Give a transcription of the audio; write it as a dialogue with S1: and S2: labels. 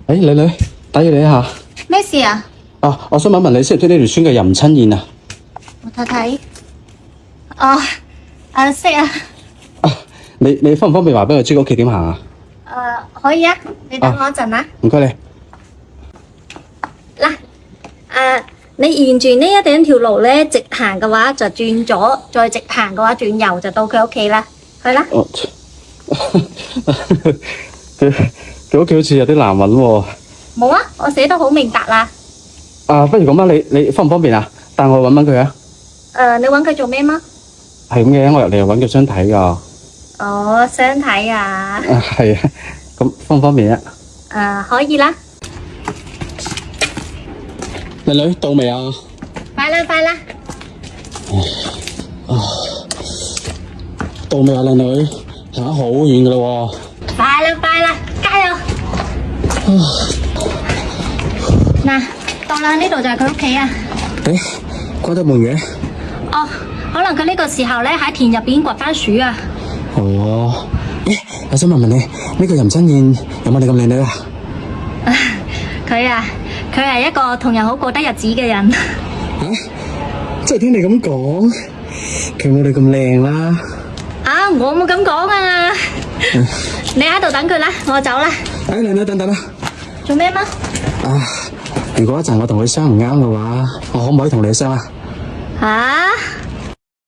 S1: 女，打擾你一下。
S2: 咩事啊？
S1: 我想問一問你識唔識呢條村嘅任親燕啊？
S2: 我睇睇。識啊。
S1: 你方唔方便話俾我知屋企點行啊？
S2: 可以啊，你等我一陣啊。
S1: 唔該你。
S2: 嗱，你沿住呢一段條路咧，直行嘅話就轉左，再直行嘅話轉右就到佢屋企啦。去啦。
S1: 佢屋企好似有啲難揾喎。
S2: 冇啊，我寫得好明白啦。
S1: 不如咁啦，你方唔方便啊？帶我去揾佢啊？
S2: 你揾佢做咩嗎？
S1: 係咁嘅，我入嚟揾佢相睇噶。
S2: 哦，相睇啊。
S1: 係啊，咁方唔方便啊？
S2: 可以啦。
S1: 女到未啊？
S2: 快啦，快啦。
S1: 到未啊，靚女？行得好遠噶啦喎。
S2: 快啦，快啦，加油！嗱，到啦，呢度就係佢屋企啊。
S1: 關得門嘅？
S2: 可能佢呢個時候咧喺田入邊掘番薯啊。
S1: 我想問你，呢個任親燕有冇你咁靚女啊？
S2: 佢係一個同人好過得日子嘅人。
S1: 即係聽你咁講，佢冇你咁靚啦。
S2: 我冇咁講啊。你喺度等佢啦，我走啦。
S1: 靚女等等啦。
S2: 做咩嗎？
S1: 如果一陣我同佢相唔啱嘅話，我可唔可以同你相啊？